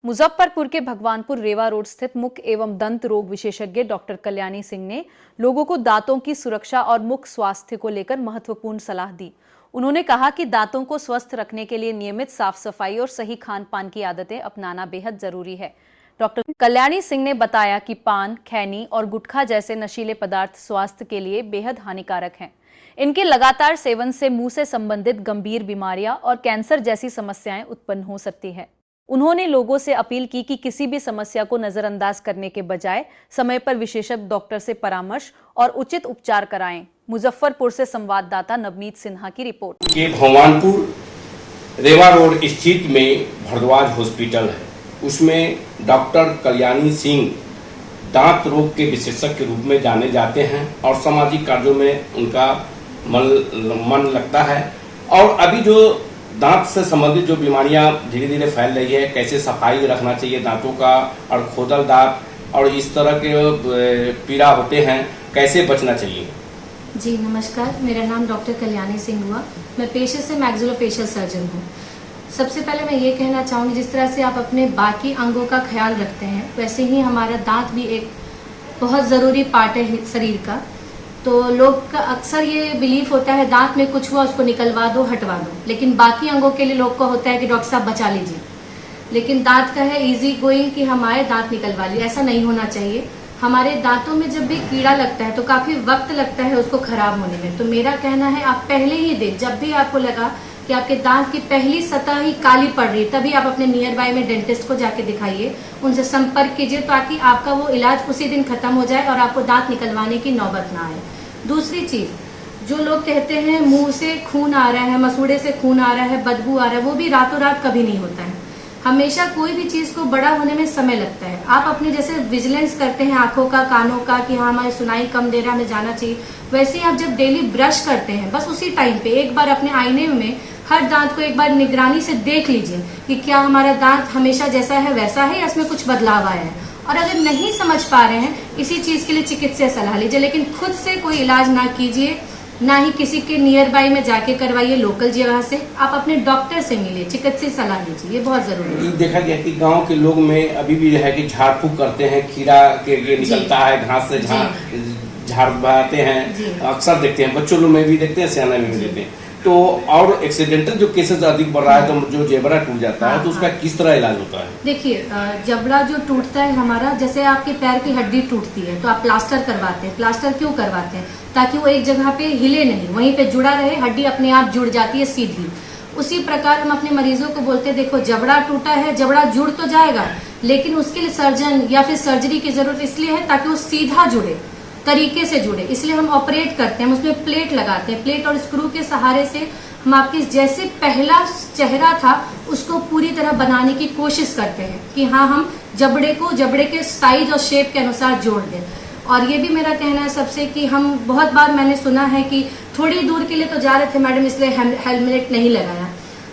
मुजफ्फरपुर के भगवानपुर रेवा रोड स्थित मुख एवं दंत रोग विशेषज्ञ डॉक्टर कल्याणी सिंह ने लोगों को दांतों की सुरक्षा और मुख स्वास्थ्य को लेकर महत्वपूर्ण सलाह दी। उन्होंने कहा कि दांतों को स्वस्थ रखने के लिए नियमित साफ सफाई और सही खान पान की आदतें अपनाना बेहद जरूरी है। डॉक्टर कल्याणी सिंह ने बताया कि पान, खैनी और गुटखा जैसे नशीले पदार्थ स्वास्थ्य के लिए बेहद हानिकारक हैं। इनके लगातार सेवन से मुंह से संबंधित गंभीर बीमारियां और कैंसर जैसी समस्याएं उत्पन्न हो सकती है। उन्होंने लोगों से अपील की कि किसी भी समस्या को नजरअंदाज करने के बजाय समय पर विशेषज्ञ डॉक्टर से परामर्श और उचित उपचार कराएं। मुजफ्फरपुर से संवाददाता नवनीत सिन्हा की रिपोर्ट। के भगवानपुर रेवा रोड स्थित में भारद्वाज हॉस्पिटल है, उसमें डॉक्टर कल्याणी सिंह दांत रोग के विशेषज्ञ के रूप में जाने जाते हैं और सामाजिक कार्यों में उनका मन लगता है। और अभी जो दांत से संबंधित जो बीमारियां धीरे धीरे फैल रही है, कैसे सफाई रखना चाहिए दांतों का, और खोदल दांत और इस तरह के पीड़ा होते हैं, कैसे बचना चाहिए। जी नमस्कार, मेरा नाम डॉक्टर कल्याणी सिंह हुआ। मैं पेशे से मैक्सिलोफेशियल सर्जन हूँ। सबसे पहले मैं ये कहना चाहूँगी, जिस तरह से आप अपने बाकी अंगों का ख्याल रखते हैं, वैसे ही हमारा दांत भी एक बहुत ज़रूरी पार्ट है शरीर का। तो लोग का अक्सर ये बिलीफ होता है दांत में कुछ हुआ उसको निकलवा दो, हटवा दो, लेकिन बाकी अंगों के लिए लोग को होता है कि डॉक्टर साहब बचा लीजिए। लेकिन दांत का है इजी गोइंग कि हमारे दांत निकलवा लिए, ऐसा नहीं होना चाहिए। हमारे दांतों में जब भी कीड़ा लगता है तो काफ़ी वक्त लगता है उसको खराब होने में। तो मेरा कहना है आप पहले ही दिन, जब भी आपको लगा कि आपके दांत की पहली सतह ही काली पड़ रही, तभी आप अपने नियर बाय में डेंटिस्ट को जाके दिखाइए, उनसे संपर्क कीजिए, ताकि आपका वो इलाज उसी दिन खत्म हो जाए और आपको दांत निकलवाने की नौबत ना आए। दूसरी चीज, जो लोग कहते हैं मुंह से खून आ रहा है, मसूड़े से खून आ रहा है, बदबू आ रहा है, वो भी रातों रात कभी नहीं होता है। हमेशा कोई भी चीज को बड़ा होने में समय लगता है। आप अपने जैसे विजिलेंस करते हैं आंखों का, कानों का, कि हाँ हमारी सुनाई कम दे रहा है, हमें जाना चाहिए, वैसे ही आप जब डेली ब्रश करते हैं, बस उसी टाइम पे एक बार अपने आईने में हर दांत को एक बार निगरानी से देख लीजिए कि क्या हमारा दांत हमेशा जैसा है वैसा है या इसमें कुछ बदलाव आया है। और अगर नहीं समझ पा रहे हैं, इसी चीज के लिए चिकित्सीय सलाह लीजिए, लेकिन खुद से कोई इलाज ना कीजिए, ना ही किसी के नियर बाय में जाके करवाइए लोकल जगह से। आप अपने डॉक्टर से मिलिए, चिकित्सीय सलाह लीजिए, ये बहुत जरूरी है। देखा गया कि गांव के लोग में अभी भी है कि झाड़ फूक करते हैं, खीरा के निकलता है, घास से झाड़ बहाते हैं, अक्सर देखते हैं, बच्चों लोग में भी देखते हैं, सियाने में भी देखते हैं। तो और एक्सीडेंटल जो केसेस अधिक बढ़ रहा है, तो जो जेबरा टूट जाता है, तो उसका किस तरह इलाज होता है। देखिए, जबड़ा जो टूटता है हमारा, जैसे आपके पैर की हड्डी टूटती है तो आप प्लास्टर करवाते हैं। प्लास्टर क्यों करवाते हैं? ताकि वो एक जगह पे हिले नहीं, वहीं पे जुड़ा रहे, हड्डी अपने आप जुड़ जाती है सीधी। उसी प्रकार हम अपने मरीजों को बोलते हैं, देखो जबड़ा टूटा है, जबड़ा जुड़ तो जाएगा, लेकिन उसके लिए सर्जन या फिर सर्जरी की जरूरत इसलिए है ताकि वो सीधा जुड़े, तरीके से जुड़े। इसलिए हम ऑपरेट करते हैं, हम उसमें प्लेट लगाते हैं। प्लेट और स्क्रू के सहारे से हम आपके जैसे पहला चेहरा था उसको पूरी तरह बनाने की कोशिश करते हैं कि हाँ हम जबड़े को जबड़े के साइज और शेप के अनुसार जोड़ दें। और ये भी मेरा कहना है सबसे कि हम बहुत बार मैंने सुना है कि थोड़ी दूर के लिए तो जा रहे थे मैडम, इसलिए हेलमेट नहीं लगाया।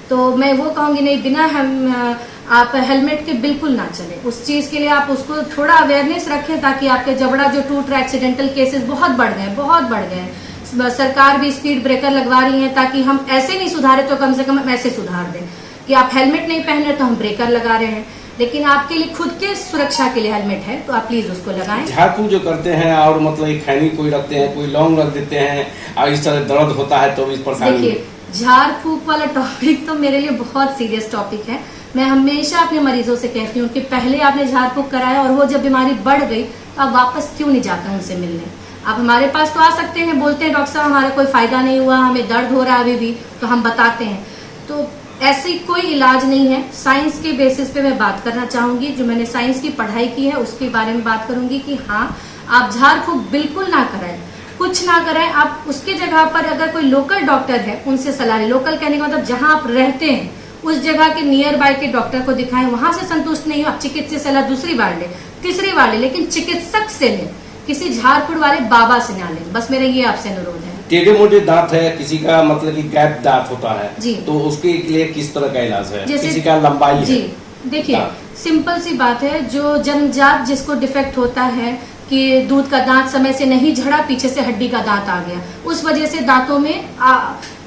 तो मैं वो कहूँगी नहीं, बिना आप हेलमेट के बिल्कुल ना चले। उस चीज के लिए आप उसको थोड़ा अवेयरनेस रखें, ताकि आपके जबड़ा जो टूट रहा है, एक्सीडेंटल केसेस बहुत बढ़ गए, बहुत बढ़ गए। सरकार भी स्पीड ब्रेकर लगवा रही है, ताकि हम ऐसे नहीं सुधारे तो कम से कम हम ऐसे सुधार दें कि आप हेलमेट नहीं पहन रहे तो हम ब्रेकर लगा रहे हैं, लेकिन आपके लिए खुद के सुरक्षा के लिए हेलमेट है तो आप प्लीज उसको लगाएं। झाड़ फूक जो करते हैं और मतलब खैनी कोई रखते हैं, कोई लौंग रख देते हैं, और इस तरह दर्द होता है तो इस पर देखिए, झाड़ फूक वाला टॉपिक तो मेरे लिए बहुत सीरियस टॉपिक है। मैं हमेशा अपने मरीजों से कहती हूँ कि पहले आपने झाड़ फूक कराया और वो जब बीमारी बढ़ गई तो आप वापस क्यों नहीं जाते उनसे मिलने। आप हमारे पास तो आ सकते हैं, बोलते हैं डॉक्टर साहब हमारा कोई फायदा नहीं हुआ, हमें दर्द हो रहा है अभी भी, तो हम बताते हैं। तो ऐसी कोई इलाज नहीं है। साइंस के बेसिस पे मैं बात करना चाहूंगी, जो मैंने साइंस की पढ़ाई की है उसके बारे में बात करूंगी कि हाँ आप झाड़ फूक बिल्कुल ना कराएं, कुछ ना कराएं। आप उसके जगह पर अगर कोई लोकल डॉक्टर है उनसे सलाह लें। लोकल कहने का मतलब जहां आप रहते हैं उस जगह के नियर बाय के डॉक्टर को दिखाएं। वहां से संतुष्ट नहीं हो, आप चिकित्सीय सलाह दूसरी बार ले, तीसरी बार ले, लेकिन चिकित्सक से लें, किसी झाड़ फूक वाले बाबा से ना लें। बस मेरा ये आपसे अनुरोध है। टेढ़े मोटे दांत है, किसी का मतलब कि गैप दांत होता है जी, तो उसके लिए किस तरह का इलाज है? जैसे किसी का लंबाई जी, है। देखिए सिंपल सी बात है, जो जन्मजात जिसको डिफेक्ट होता है कि दूध का दांत समय से नहीं झड़ा, पीछे से हड्डी का दांत आ गया, उस वजह से दांतों में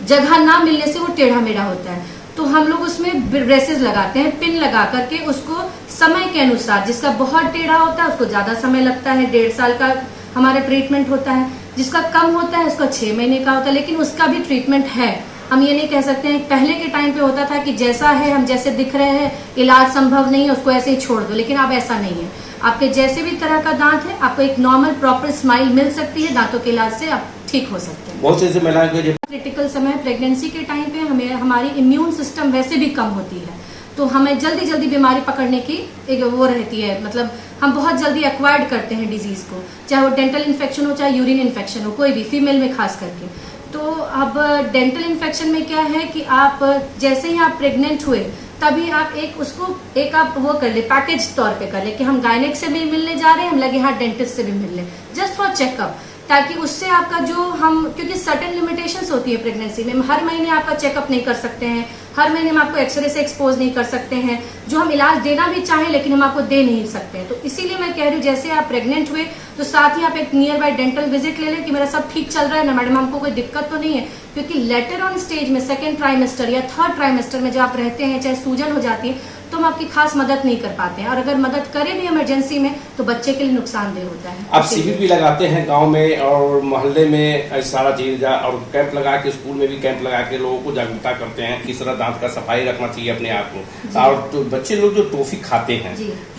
जगह ना मिलने से वो टेढ़ा मेढ़ा होता है। तो हम लोग उसमें ब्रेसेस लगाते हैं, पिन लगा करके उसको समय के अनुसार, जिसका बहुत टेढ़ा होता है उसको ज्यादा समय लगता है, 1.5 साल का हमारा ट्रीटमेंट होता है, जिसका कम होता है उसका 6 महीने का होता है, लेकिन उसका भी ट्रीटमेंट है। हम ये नहीं कह सकते हैं, पहले के टाइम पे होता था कि जैसा है, हम जैसे दिख रहे हैं, इलाज संभव नहीं है, उसको ऐसे ही छोड़ दो, लेकिन अब ऐसा नहीं है। आपके जैसे भी तरह का दांत है, आपको एक नॉर्मल प्रॉपर स्माइल मिल सकती है, दांतों के इलाज से आप ठीक हो सकते हैं। बहुत से ऐसे महिलाएं को क्रिटिकल समय प्रेगनेंसी के टाइम पे हमें हमारी इम्यून सिस्टम वैसे भी कम होती है, तो हमें जल्दी जल्दी बीमारी पकड़ने की एक वो रहती है, मतलब हम बहुत जल्दी एक्वायर्ड करते हैं डिजीज को, चाहे वो डेंटल इन्फेक्शन हो चाहे यूरिन इन्फेक्शन हो, कोई भी, फीमेल में खास करके। तो अब डेंटल इन्फेक्शन में क्या है कि आप जैसे ही आप प्रेग्नेंट हुए तभी आप एक आप वो कर ले, पैकेज तौर पे कर ले कि हम गायनेक से भी मिलने जा रहे हैं, हम लगे हाथ डेंटिस्ट से भी मिल ले, जस्ट फॉर चेकअप, ताकि उससे आपका जो हम, क्योंकि सर्टेन लिमिटेशंस होती है प्रेगनेंसी में, हर महीने आपका चेकअप नहीं कर सकते हैं, हर महीने हम आपको एक्सरे से एक्सपोज नहीं कर सकते हैं, जो हम इलाज देना भी चाहें लेकिन हम आपको दे नहीं सकते हैं। तो इसीलिए मैं कह रही हूँ, जैसे आप प्रेग्नेंट हुए तो साथ ही आप एक नियर बाय डेंटल विजिट ले लें कि मेरा सब ठीक चल रहा है ना मैडम, हमको कोई दिक्कत तो नहीं है, क्योंकि लेटर ऑन स्टेज में, 2nd ट्राइमेस्टर या 3rd ट्राइमेस्टर में जब आप रहते हैं, चाहे सूजन हो जाती है, तो हम आपकी खास मदद नहीं कर पाते हैं, और अगर मदद करें भी इमरजेंसी में तो बच्चे के लिए नुकसानदेह होता है। आप शिविर भी लगाते हैं गांव में और मोहल्ले में, सारा चीज, और कैंप लगा के, स्कूल में भी कैंप लगा के लोगों को जागरूकता करते हैं किस तरह दांत का सफाई रखना चाहिए अपने आप को। और तो बच्चे लोग जो टॉफी खाते हैं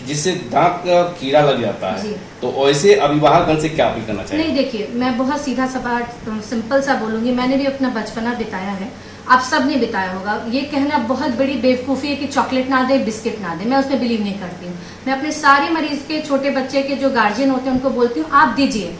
जिससे दांत का कीड़ा लग जाता है, तो वैसे अभिभावकगण से क्या अपील करना चाहिए? नहीं, देखिए, मैं बहुत सीधा सा सिंपल सा बोलूंगी, मैंने भी अपना बचपना बिताया है, आप सब ने बिताया होगा। ये कहना बहुत बड़ी बेवकूफ़ी है कि चॉकलेट ना दे, बिस्किट ना दे, मैं उसमें बिलीव नहीं करती हूँ। मैं अपने सारे मरीज के, छोटे बच्चे के जो गार्जियन होते हैं उनको बोलती हूँ आप दीजिए।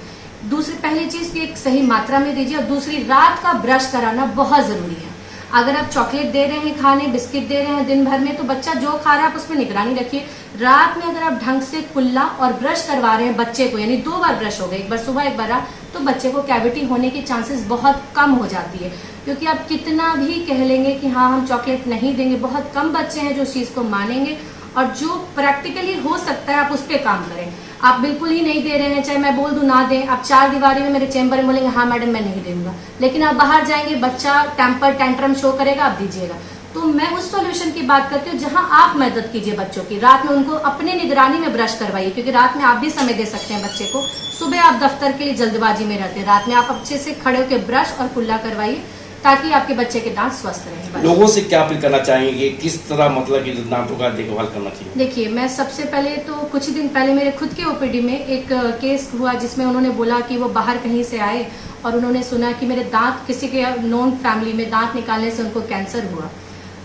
दूसरी, पहली चीज की एक सही मात्रा में दीजिए, और दूसरी, रात का ब्रश कराना बहुत जरूरी है। अगर आप चॉकलेट दे रहे हैं खाने, बिस्किट दे रहे हैं दिन भर में, तो बच्चा जो खा रहा है आप उसमें निगरानी रखिए। रात में अगर आप ढंग से कुल्ला और ब्रश करवा रहे हैं बच्चे को, यानी 2 बार ब्रश हो गए, एक बार सुबह एक बार रात, तो बच्चे को कैविटी होने की चांसेस बहुत कम हो जाती है। क्योंकि आप कितना भी कह लेंगे कि हाँ हम चॉकलेट नहीं देंगे, बहुत कम बच्चे हैं जो उस चीज को मानेंगे, और जो प्रैक्टिकली हो सकता है आप उस पर काम करें। आप बिल्कुल ही नहीं दे रहे हैं, चाहे मैं बोल दूं ना दें, आप 4 दीवारी में मेरे चैम्बर में बोलेंगे हाँ मैडम मैं नहीं दूंगा, लेकिन आप बाहर जाएंगे, बच्चा टेम्पर टेंट्रम शो करेगा, आप दीजिएगा। तो मैं उस सॉल्यूशन की बात करती हूँ जहां आप मदद कीजिए बच्चों की, रात में उनको अपने निगरानी में ब्रश करवाइए, क्योंकि रात में आप भी समय दे सकते हैं बच्चे को। सुबह आप दफ्तर के लिए जल्दबाजी में रहते हैं, रात में आप अच्छे से खड़े होकर ब्रश और कुल्ला करवाइए, ताकि आपके बच्चे के दांत स्वस्थ रहें। लोगों से क्या अपील करना चाहेंगे, किस तरह मतलब कि दांतों का देखभाल करना चाहिए? देखिए, मैं सबसे पहले तो कुछ ही दिन पहले मेरे खुद के ओपीडी में एक केस हुआ, जिसमें उन्होंने बोला कि वो बाहर कहीं से आए और उन्होंने सुना कि मेरे दांत, किसी के नॉन फैमिली में दांत निकालने से उनको कैंसर हुआ।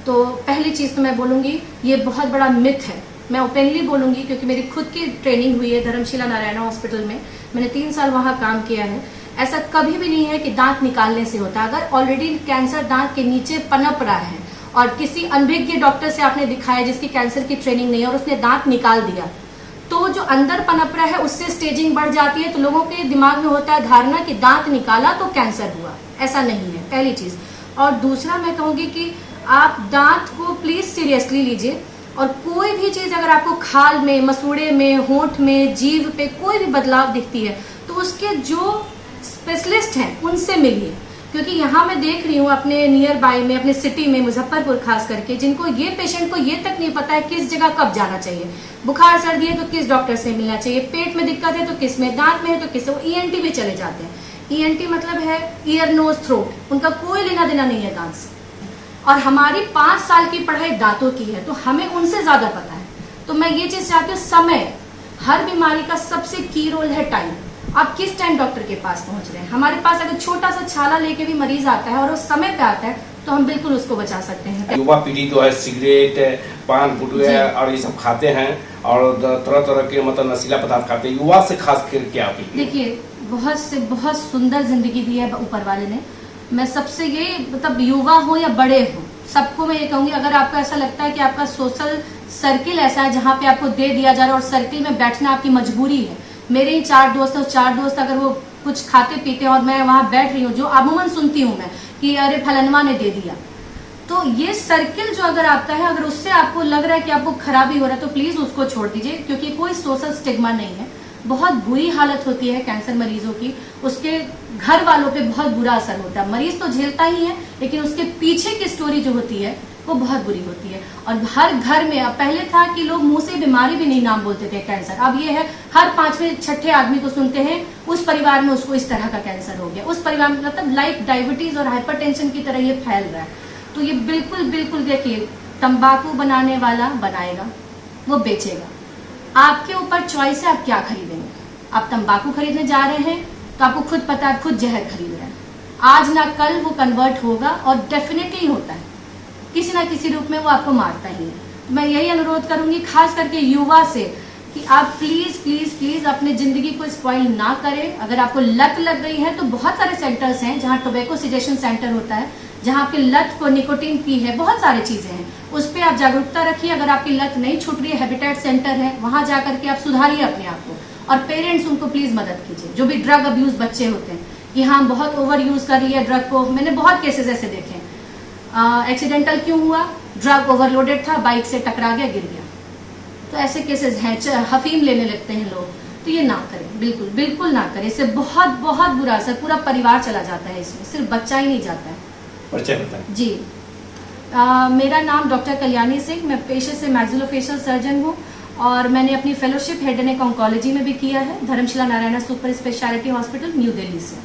तो पहली चीज तो मैं बोलूंगी, ये बहुत बड़ा मिथ है, मैं ओपनली बोलूंगी, क्योंकि मेरी खुद की ट्रेनिंग हुई है धर्मशिला नारायणा हॉस्पिटल में, मैंने 3 साल वहां काम किया है। ऐसा कभी भी नहीं है कि दांत निकालने से होता है। अगर ऑलरेडी कैंसर दांत के नीचे पनप रहा है और किसी अनभिज्ञ डॉक्टर से आपने दिखाया जिसकी कैंसर की ट्रेनिंग नहीं है और उसने दांत निकाल दिया, तो जो अंदर पनप रहा है उससे स्टेजिंग बढ़ जाती है, तो लोगों के दिमाग में होता है धारणा कि दांत निकाला तो कैंसर हुआ। ऐसा नहीं है, पहली चीज। और दूसरा मैं कहूंगी कि आप दांत को प्लीज सीरियसली लीजिए, और कोई भी चीज अगर आपको खाल में, मसूड़े में, होंठ में, जीभ पे कोई भी बदलाव दिखती है तो उसके जो स्पेशलिस्ट हैं उनसे मिलिए। क्योंकि यहाँ मैं देख रही हूँ अपने नियर बाय में, अपने सिटी में, मुजफ्फरपुर खास करके, जिनको ये पेशेंट को ये तक नहीं पता है किस जगह कब जाना चाहिए। बुखार सर्दी है तो किस डॉक्टर से मिलना चाहिए, पेट में दिक्कत है तो किस में, दांत में है तो किस, वो ENT भी चले जाते हैं। ENT मतलब है ईयर नोज थ्रोट, उनका कोई लेना देना नहीं है दांत से। और हमारी 5 साल की पढ़ाई दांतों की है, तो हमें उनसे ज्यादा पता है। तो मैं ये चीज चाहती हूँ, समय, हर बीमारी का सबसे की रोल है टाइम। आप किस टाइम डॉक्टर के पास पहुंच रहे हैं। हमारे पास अगर छोटा सा छाला लेके भी मरीज आता है और उस समय पे आता है तो हम बिल्कुल उसको बचा सकते हैं। युवा पीढ़ी जो है सिगरेट, पान, गुटखा और ये सब खाते हैं और तरह तरह के मतलब नशीला पदार्थ खाते हैं, युवा से खास कर क्या अपील? देखिए, बहुत सुंदर जिंदगी दी है ऊपर वाले ने। मैं सबसे ये, मतलब युवा हो या बड़े हो, सबको मैं ये कहूंगी, अगर आपको ऐसा लगता है कि आपका सोशल सर्किल ऐसा है जहाँ पे आपको दे दिया जा रहा है और सर्किल में बैठना आपकी मजबूरी है। मेरे ही 4 दोस्त हैं, 4 दोस्त अगर वो कुछ खाते पीते हैं और मैं वहां बैठ रही हूँ, जो अमूमन सुनती हूँ मैं कि अरे फलनवा ने दे दिया, तो ये सर्किल जो अगर आता है, अगर उससे आपको लग रहा है कि आपको खराबी हो रहा है तो प्लीज उसको छोड़ दीजिए, क्योंकि कोई सोशल स्टिग्मा नहीं है। बहुत बुरी हालत होती है कैंसर मरीजों की, उसके घर वालों पे बहुत बुरा असर होता है। मरीज तो झेलता ही है, लेकिन उसके पीछे की स्टोरी जो होती है वो बहुत बुरी होती है। और हर घर में, अब पहले था कि लोग मुंह से बीमारी भी नहीं नाम बोलते थे कैंसर, अब ये है हर 5वें 6ठे आदमी को सुनते हैं उस परिवार में उसको इस तरह का कैंसर हो गया, उस परिवार में, मतलब लाइक डायबिटीज और हाइपरटेंशन की तरह ये फैल रहा है। तो ये बिल्कुल बिल्कुल देखिए, तंबाकू बनाने वाला बनाएगा, वो बेचेगा, आपके ऊपर चॉइस है आप क्या खरीदेंगे। आप तंबाकू खरीदने जा रहे हैं तो आपको खुद पता है, आप खुद जहर खरीद रहे हैं, आज ना कल वो कन्वर्ट होगा और डेफिनेटली होता है, किसी ना किसी रूप में वो आपको मारता ही है। तो मैं यही अनुरोध करूंगी खास करके युवा से कि आप प्लीज प्लीज प्लीज अपने जिंदगी को स्पॉइल ना करें। अगर आपको लत लग गई है तो बहुत सारे सेंटर्स हैं जहां टोबैको सिजेशन सेंटर होता है, जहां आपकी लत को निकोटीन की है, बहुत सारी चीजें हैं, उस पर आप जागरूकता रखिए। अगर आपकी लत नहीं छूट रही है, हैबिटेट सेंटर है, वहां जाकर के आप सुधारिए अपने आप को, और पेरेंट्स उनको प्लीज मदद कीजिए। जो भी ड्रग अब्यूज बच्चे होते हैं कि हाँ बहुत ओवर यूज कर रही है ड्रग को, मैंने बहुत केसेस ऐसे देखे हैं। एक्सीडेंटल क्यों हुआ, ड्रग ओवरलोडेड था, बाइक से टकरा गया, गिर गया, तो ऐसे केसेस हैं। हफीम लेने लगते हैं लोग, तो ये ना करें, बिल्कुल बिल्कुल ना करें, इससे बहुत बहुत बुरा असर, पूरा परिवार चला जाता है इसमें, सिर्फ बच्चा ही नहीं जाता है। परिचय बताएं। जी, मेरा नाम डॉक्टर कल्याणी सिंह, मैं पेशे से मैक्सिलोफेशियल सर्जन हूँ और मैंने अपनी fellowship head and neck oncology में भी किया है, Dharamshila Narayana super speciality hospital new Delhi से।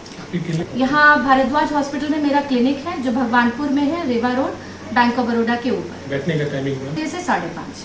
यहाँ भारद्वाज हॉस्पिटल में मेरा क्लिनिक है जो भगवानपुर में है, रेवा रोड, बैंक ऑफ बड़ौदा के ऊपर। बैठने का टाइमिंग जैसे 5:30।